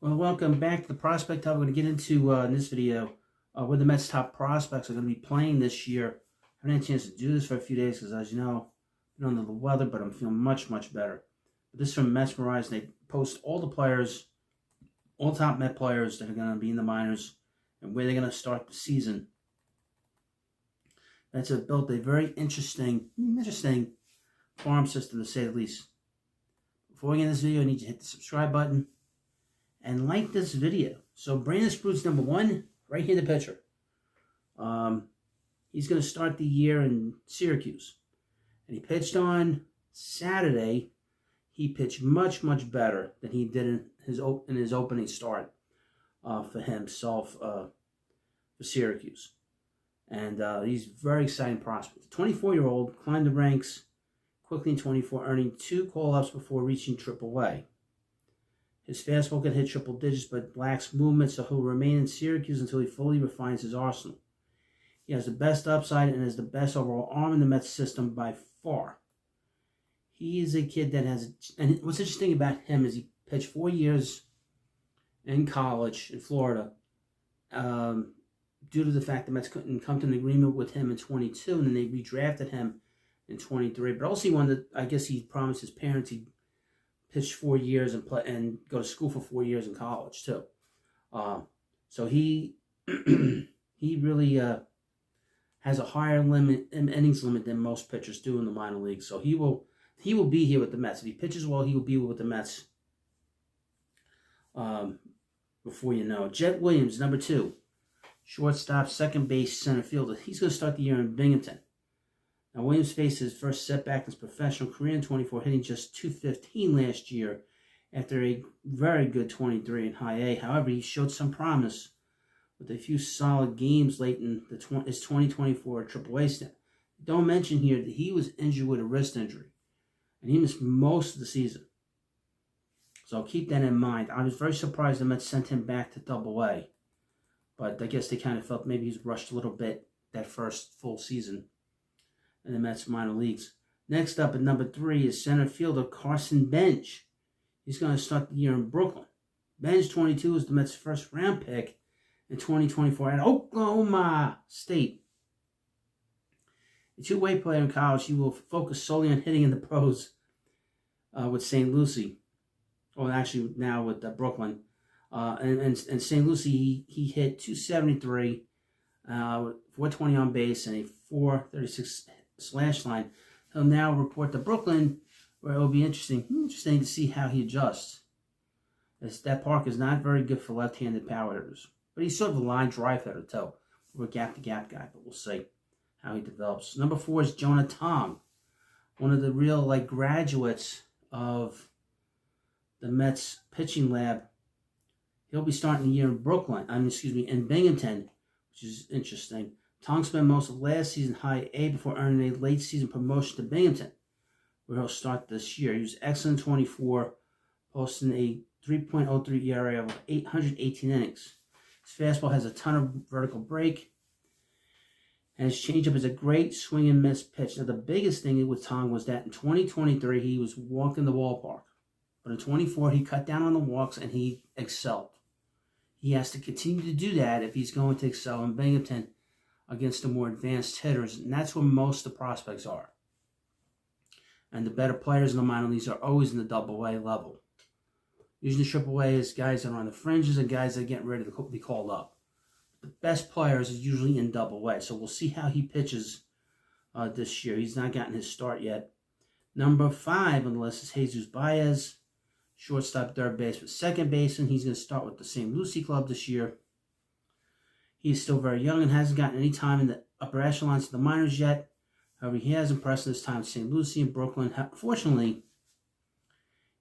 Well, welcome back to the Prospect Hub. We're going to get into in this video where the Mets' top prospects are going to be playing this year. I haven't had a chance to do this for a few days because, as you know, I've been under the weather, but I'm feeling much, much better. But this is from Mesmerize, and they post all the players, all top Met players that are going to be in the minors and where they're going to start the season. Mets have built a very interesting farm system, to say the least. Before we get into this video, I need you to hit the subscribe button and like this video. So Brandon Sproat's number one, right here, the pitcher. He's going to start the year in Syracuse. And he pitched on Saturday. He pitched much, much better than he did in his opening start for himself for Syracuse. And he's a very exciting prospect. 24-year-old, climbed the ranks quickly in 24, earning 2 call-ups before reaching AAA. His fastball can hit triple digits, but lacks movement, so he'll remain in Syracuse until he fully refines his arsenal. He has the best upside and is the best overall arm in the Mets system by far. He is a kid that has, and what's interesting about him is he pitched 4 years in college in Florida due to the fact the Mets couldn't come to an agreement with him in 22, and then they redrafted him in 23. But also he wanted, I guess he promised his parents he'd pitch 4 years and go to school for 4 years in college too. So he he really has a higher innings limit than most pitchers do in the minor leagues. So he will be here with the Mets. If he pitches well, he will be with the Mets. Before you know it. Jett Williams, number 2, shortstop, second base, center fielder. He's going to start the year in Binghamton. Now, Williams faced his first setback in his professional career in 24, hitting just .215 last year after a very good 23 in high A. However, he showed some promise with a few solid games late in his 2024 AAA stint. Don't mention here that he was injured with a wrist injury, and he missed most of the season. So keep that in mind. I was very surprised the Mets sent him back to AA, but I guess they kind of felt maybe he's rushed a little bit that first full season in the Mets minor leagues. Next up at number 3 is center fielder Carson Bench. He's going to start the year in Brooklyn. Bench, 22, is the Mets' first round pick in 2024 at Oklahoma State. A two-way player in college, he will focus solely on hitting in the pros with St. Lucie. Or actually now with Brooklyn. And St. Lucie, he hit .273, 420 on base, and a .436 slash line. He'll now report to Brooklyn, where it will be interesting to see how he adjusts. As that park is not very good for left-handed power hitters, but he's sort of a line drive hitter too, or a gap-to-gap guy. But we'll see how he develops. Number 4 is Jonah Tong, one of the real graduates of the Mets pitching lab. He'll be starting the year in in Binghamton, which is interesting. Tong spent most of last season high A before earning a late season promotion to Binghamton, where he'll start this year. He was excellent 24, posting a 3.03 ERA of 818 innings. His fastball has a ton of vertical break, and his changeup is a great swing and miss pitch. Now, the biggest thing with Tong was that in 2023, he was walking the ballpark. But in 24, he cut down on the walks, and he excelled. He has to continue to do that if he's going to excel in Binghamton against the more advanced hitters, and that's where most of the prospects are. And the better players in the minor leagues are always in the AA level. Usually AAA is guys that are on the fringes and guys that are getting ready to be called up. The best players is usually in AA, so we'll see how he pitches this year. He's not gotten his start yet. Number 5 on the list is Jesus Baez, shortstop, third baseman, second baseman. He's going to start with the St. Lucie club this year. He's still very young and hasn't gotten any time in the upper echelons of the minors yet. However, he has impressed in his time at St. Lucie and Brooklyn. Fortunately,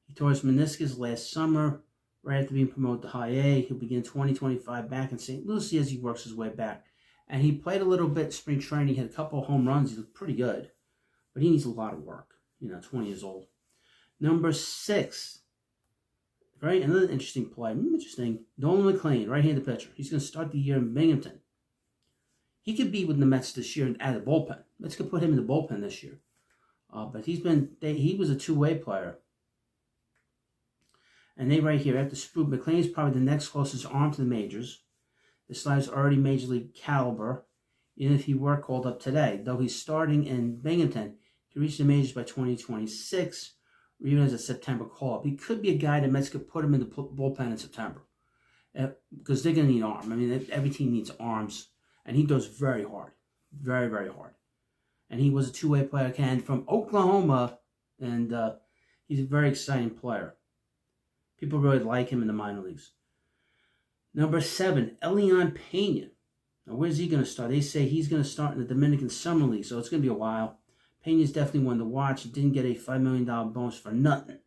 he tore his meniscus last summer, right after being promoted to high A. He'll begin 2025 back in St. Lucie as he works his way back. And he played a little bit spring training. He had a couple of home runs. He looked pretty good. But he needs a lot of work. 20 years old. Number 6. Another interesting play. Nolan McLean, right-handed pitcher. He's going to start the year in Binghamton. He could be with the Mets this year at the bullpen. Mets could put him in the bullpen this year. But he was a two-way player. And they right here, after Sproat, McLean's probably the next closest arm to the majors. The slider's already major league caliber, even if he were called up today. Though he's starting in Binghamton, he can reach the majors by 2026, or even as a September call-up. He could be a guy that Mets could put him in the bullpen in September, because they're going to need arm. I mean, every team needs arms, and he goes very hard, very, very hard. And he was a two-way player from Oklahoma, and he's a very exciting player. People really like him in the minor leagues. Number 7, Elian Pena. Now, where's he going to start? They say he's going to start in the Dominican Summer League, so it's going to be a while. Pena's definitely one to watch. He didn't get a $5 million bonus for nothing.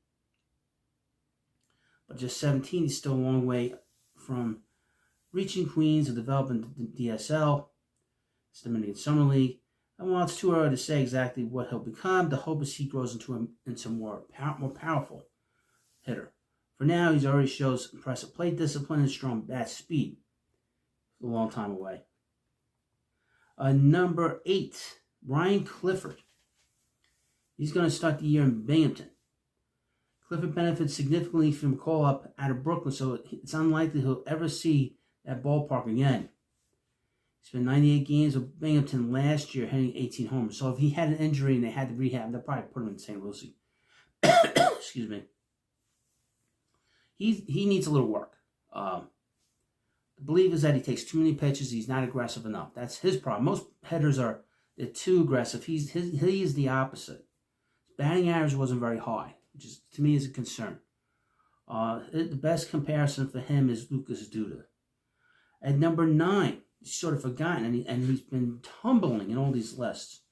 But just 17, he's still a long way from reaching Queens or developing the DSL. It's the Dominican Summer League. And while it's too early to say exactly what he'll become, the hope is he grows into a more powerful hitter. For now, he already shows impressive plate discipline and strong bat speed. It's a long time away. Number 8, Ryan Clifford. He's going to start the year in Binghamton. Clifford benefits significantly from a call-up out of Brooklyn, so it's unlikely he'll ever see that ballpark again. He spent 98 games with Binghamton last year, hitting 18 homers. So if he had an injury and they had to rehab, they'll probably put him in St. Lucie. Excuse me. He needs a little work. The belief is that he takes too many pitches. He's not aggressive enough. That's his problem. Most hitters they're too aggressive. He is the opposite. His batting average wasn't very high, which is, to me, is a concern. The best comparison for him is Lucas Duda. At number 9, he's sort of forgotten, and he's been tumbling in all these lists.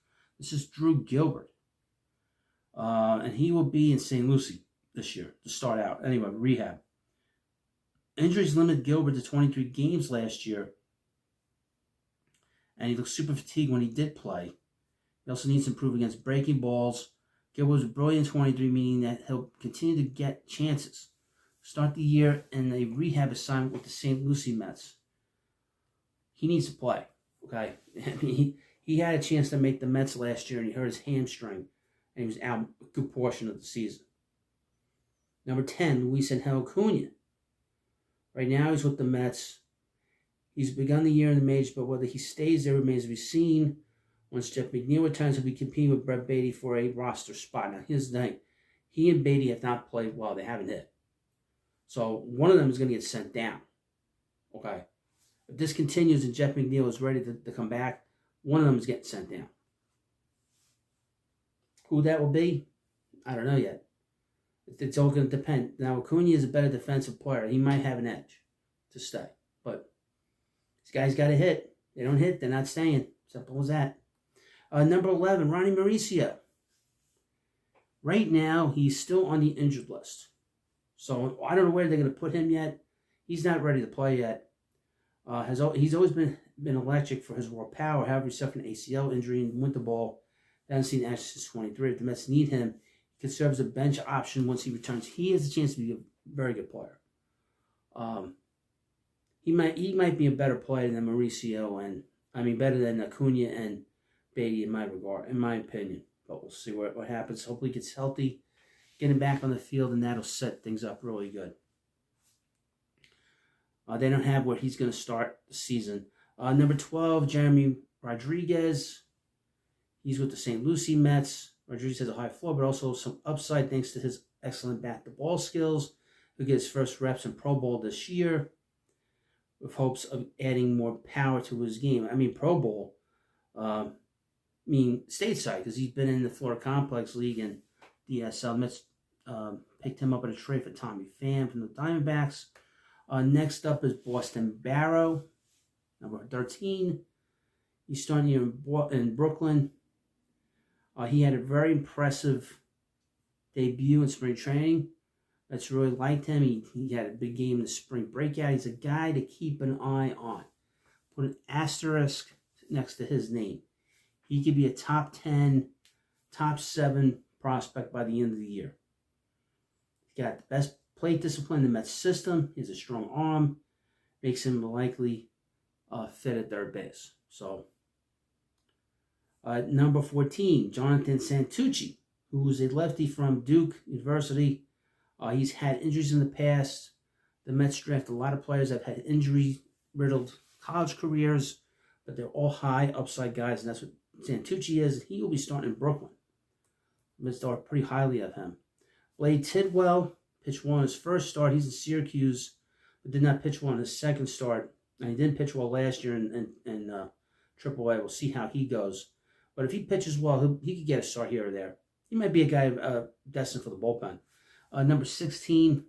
This is Drew Gilbert. And he will be in St. Lucie this year to start out. Anyway, rehab. Injuries limited Gilbert to 23 games last year, and he looked super fatigued when he did play. He also needs to improve against breaking balls. Gilbert was a brilliant 23, meaning that he'll continue to get chances. Start the year in a rehab assignment with the St. Lucie Mets. He needs to play, okay? I mean, he had a chance to make the Mets last year, and he hurt his hamstring, and he was out a good portion of the season. Number 10, Luis Angel Acuna. Right now, he's with the Mets. He's begun the year in the majors, but whether he stays there remains to be seen. Once Jeff McNeil returns, he'll be competing with Brett Beatty for a roster spot. Now, here's the thing. He and Beatty have not played well. They haven't hit. So, one of them is going to get sent down. Okay? If this continues and Jeff McNeil is ready to come back, one of them is getting sent down. Who that will be, I don't know yet. It's all going to depend. Now, Acuna is a better defensive player. He might have an edge to stay. But these guys got to hit. They don't hit, they're not staying. Simple as that. Number 11, Ronnie Mauricio. Right now, he's still on the injured list. So, I don't know where they're going to put him yet. He's not ready to play yet. He's always been electric for his raw power. However, he suffered an ACL injury in winter ball. Hasn't seen action since 23. If the Mets need him, he could serve as a bench option once he returns. He has a chance to be a very good player. He might be a better player than Mauricio, and I mean better than Acuna and Beatty in my opinion. But we'll see what happens. Hopefully, he gets healthy, get him back on the field, and that'll set things up really good. They don't have where he's going to start the season. Number 12, Jeremy Rodriguez. He's with the St. Lucie Mets. Rodriguez has a high floor, but also some upside thanks to his excellent bat-to-ball skills. He'll get his first reps in Pro Bowl this year with hopes of adding more power to his game. I mean, Pro Bowl, stateside, because he's been in the Florida Complex League and DSL. Mets picked him up at a trade for Tommy Pham from the Diamondbacks. Next up is Boston Barrow, number 13. He's starting here in Brooklyn. He had a very impressive debut in spring training. That's really liked him. He had a big game in the spring breakout. He's a guy to keep an eye on. Put an asterisk next to his name. He could be a top 10, top 7 prospect by the end of the year. He's got the best plate discipline in the Mets system. He has a strong arm. Makes him likely fit at third base. So, number 14, Jonathan Santucci, who's a lefty from Duke University. He's had injuries in the past. The Mets draft a lot of players that have had injury-riddled college careers, but they're all high upside guys, and that's what Santucci is. He will be starting in Brooklyn. The Mets thought pretty highly of him. Blade Tidwell pitched well in his first start. He's in Syracuse, but did not pitch well in his second start. And he didn't pitch well last year in AAA. We'll see how he goes. But if he pitches well, he could get a start here or there. He might be a guy destined for the bullpen. Number 16,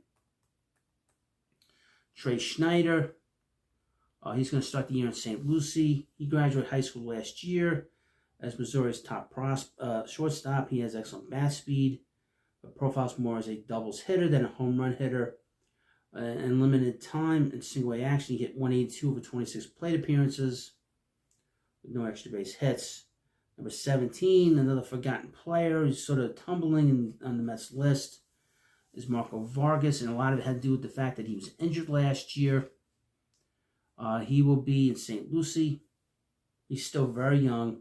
Trey Schneider. He's going to start the year in St. Lucie. He graduated high school last year as Missouri's top shortstop. He has excellent bat speed, but profiles more as a doubles hitter than a home run hitter. In limited time in single-A action, he hit 182 over 26 plate appearances with no extra base hits. Number 17, another forgotten player who's sort of tumbling on the Mets list, is Marco Vargas, and a lot of it had to do with the fact that he was injured last year. He will be in St. Lucie. He's still very young.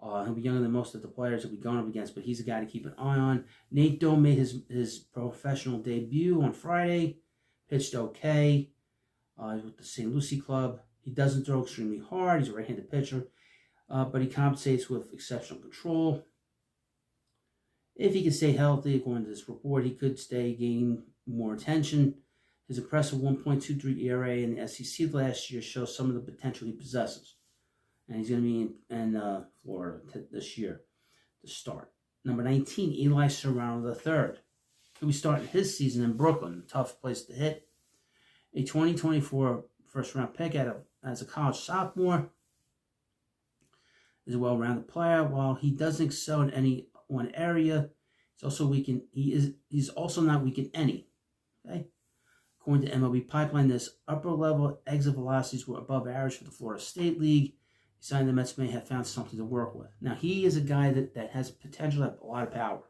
He'll be younger than most of the players he'll be going up against, but he's a guy to keep an eye on. Nate Doe made his professional debut on Friday. Pitched okay with the St. Lucie club. He doesn't throw extremely hard. He's a right-handed pitcher, but he compensates with exceptional control. If he can stay healthy, according to this report, he could gain more attention. His impressive 1.23 ERA in the SEC last year shows some of the potential he possesses. And he's going to be in Florida this year to start. Number 19, Eli Serrano III. He'll be starting his season in Brooklyn, a tough place to hit. A 2024 first-round pick as a college sophomore. He's a well-rounded player. While he doesn't excel in any one area, he's also weak in. He's also not weak in any. Okay. According to MLB Pipeline, this upper-level exit velocities were above average for the Florida State League. He's saying the Mets may have found something to work with. Now, he is a guy that has potential to have a lot of power,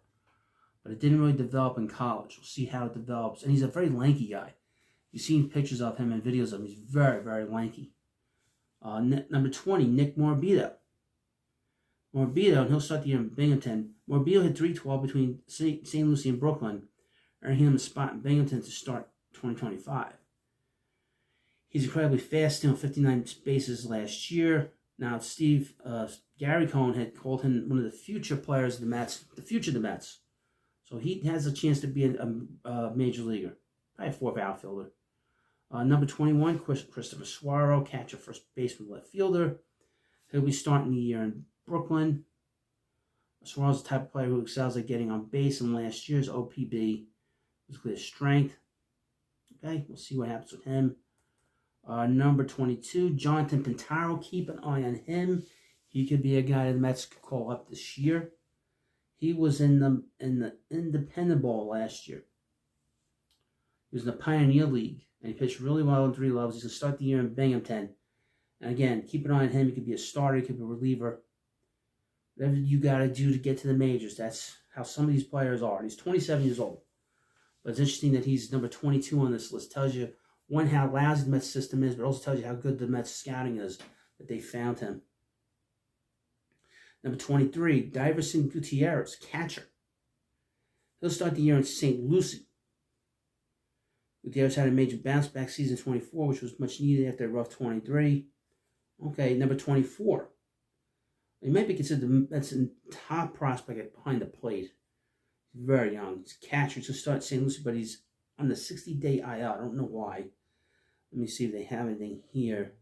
but it didn't really develop in college. We'll see how it develops. And he's a very lanky guy. You've seen pictures of him and videos of him. He's very, very lanky. Number 20, Nick Morbido. Morbido, and he'll start the year in Binghamton. Morbido hit .312 between St. Lucie and Brooklyn, earning him a spot in Binghamton to start 2025. He's incredibly fast, stealing 59 bases last year. Now, Gary Cohen had called him one of the future players of the Mets, So he has a chance to be a major leaguer, probably a fourth outfielder. Number 21, Christopher Suaro, catcher, first baseman, left fielder. He'll be starting the year in Brooklyn. Suaro's the type of player who excels at getting on base, and last year's OPB was clear strength. Okay, we'll see what happens with him. Number 22, Jonathan Pintaro. Keep an eye on him. He could be a guy the Mets could call up this year. He was in the Independent Ball last year. He was in the Pioneer League, and he pitched really well in 3 levels. He's going to start the year in Binghamton. And again, keep an eye on him. He could be a starter. He could be a reliever. Whatever you got to do to get to the majors. That's how some of these players are. And he's 27 years old. But it's interesting that he's number 22 on this list. Tells you, one, how lousy the Mets system is, but also tells you how good the Mets scouting is that they found him. Number 23, Diverson Gutierrez, catcher. He'll start the year in St. Lucie. Gutierrez had a major bounce-back season 24, which was much needed after a rough 23. Okay, number 24. He might be considered the Mets' top prospect behind the plate. He's very young. He's a catcher. He's going to start St. Lucie, but he's on the 60-day IL. I don't know why. Let me see if they have anything here.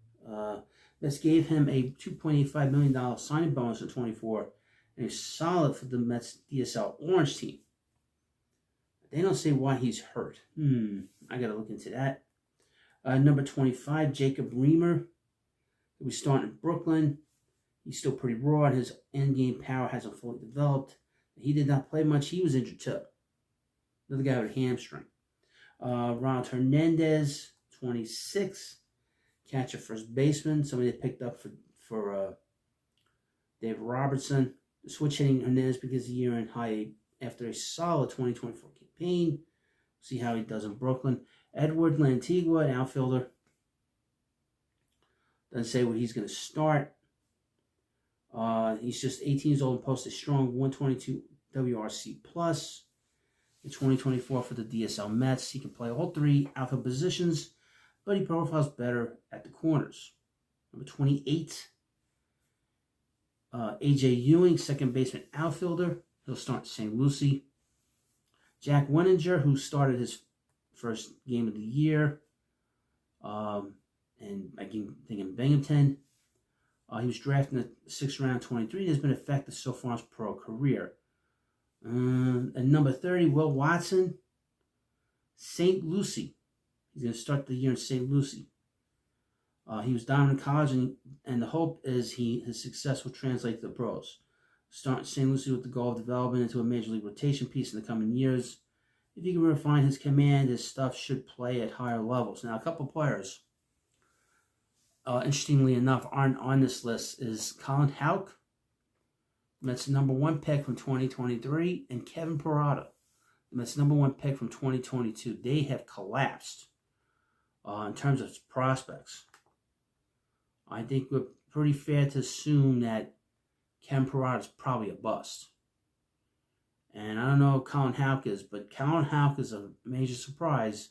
Mets gave him a $2.85 million signing bonus in 24, and he's solid for the Mets DSL Orange team. They don't say why he's hurt. I got to look into that. Number 25, Jacob Reamer. He was starting in Brooklyn. He's still pretty raw, and his end-game power hasn't fully developed. He did not play much. He was injured too. Another guy with a hamstring. Ronald Hernandez, 26. Catcher, first baseman. Somebody they picked up for Dave Robertson. The switch hitting Hernandez begins the year in high after a solid 2024 campaign. See how he does in Brooklyn. Edward Lantigua, an outfielder. Doesn't say where he's going to start. He's just 18 years old and posts a strong 122 WRC+. in 2024 for the DSL Mets. He can play all three outfield positions, but he profiles better at the corners. Number 28, A.J. Ewing, second baseman outfielder. He'll start in St. Lucie. Jack Winninger, who started his first game of the year, and I think in Binghamton. He was drafted in the 6th round, 23, and has been effective so far in his pro career. And number 30, Will Watson, St. Lucie. He's going to start the year in St. Lucie. He was dominant in college, and the hope is his success will translate to the pros. Start in St. Lucie with the goal of developing into a major league rotation piece in the coming years. If he can refine his command, his stuff should play at higher levels. Now, a couple players, interestingly enough, aren't on this list is Colin Houck. That's the number 1 pick from 2023, and Kevin Parada. That's the number 1 pick from 2022. They have collapsed in terms of prospects. I think we're pretty fair to assume that Kevin Parada is probably a bust. And I don't know who Colin Houck is, but Colin Houck is a major surprise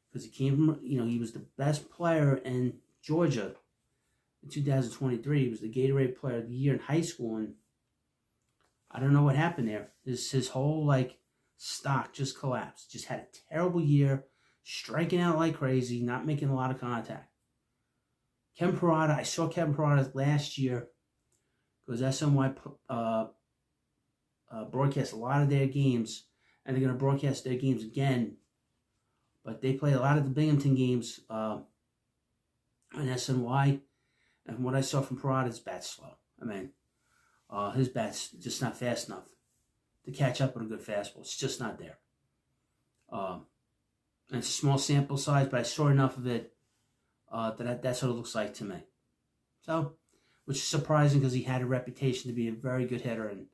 because he came from, he was the best player in Georgia in 2023. He was the Gatorade Player of the Year in high school, and I don't know what happened there. His whole stock just collapsed. Just had a terrible year, striking out like crazy, not making a lot of contact. Kevin Parada, I saw Kevin Parada last year because SNY broadcast a lot of their games, and they're going to broadcast their games again. But they play a lot of the Binghamton games on SNY, and from what I saw from Parada, his bat's slow. I mean, his bat's just not fast enough to catch up with a good fastball. It's just not there. And it's a small sample size, but I saw enough of it that's what it looks like to me. So, which is surprising because he had a reputation to be a very good hitter, and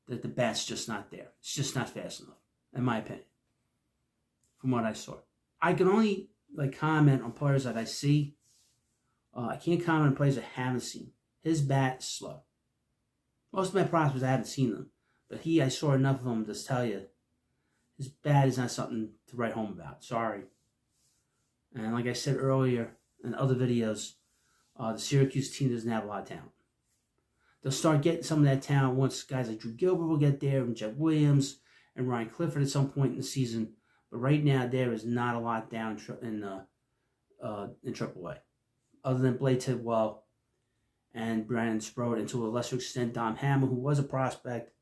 that the bat's just not there. It's just not fast enough, in my opinion, from what I saw. I can only comment on players that I see. I can't comment on players I haven't seen. His bat is slow. Most of my prospects, I haven't seen them. But I saw enough of them to tell you his bat is not something to write home about. Sorry. And like I said earlier in other videos, the Syracuse team doesn't have a lot of talent. They'll start getting some of that talent once guys like Drew Gilbert will get there, and Jett Williams and Ryan Clifford at some point in the season. But right now, there is not a lot down in AAA. Other than Blade Tidwell and Brandon Sproat, and to a lesser extent, Dom Hammer, who was a prospect,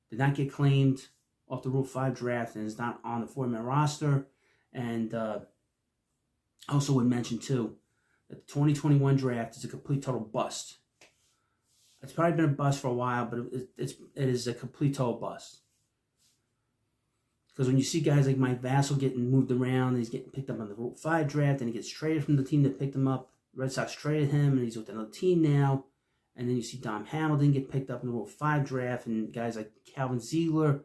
did not get claimed off the Rule 5 draft and is not on the 4-man roster. And I also would mention, too, that the 2021 draft is a complete total bust. It's probably been a bust for a while, but it is a complete total bust. Because when you see guys like Mike Vassell getting moved around, and he's getting picked up on the Rule 5 draft, and he gets traded from the team that picked him up. The Red Sox traded him, and he's with another team now. And then you see Dom Hamilton get picked up in the Rule 5 draft, and guys like Calvin Ziegler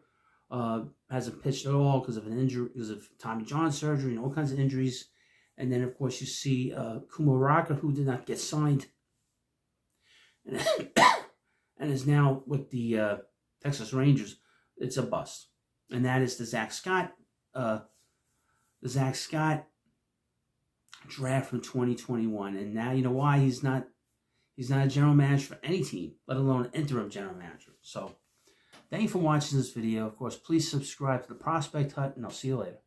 hasn't pitched at all because of an injury, because of Tommy John surgery and all kinds of injuries. And then, of course, you see Kumaraka, who did not get signed, and is now with the Texas Rangers. It's a bust. And that is the Zach Scott draft from 2021. And now you know why he's not a general manager for any team, let alone an interim general manager. So thank you for watching this video. Of course, please subscribe to the Prospect Hut, and I'll see you later.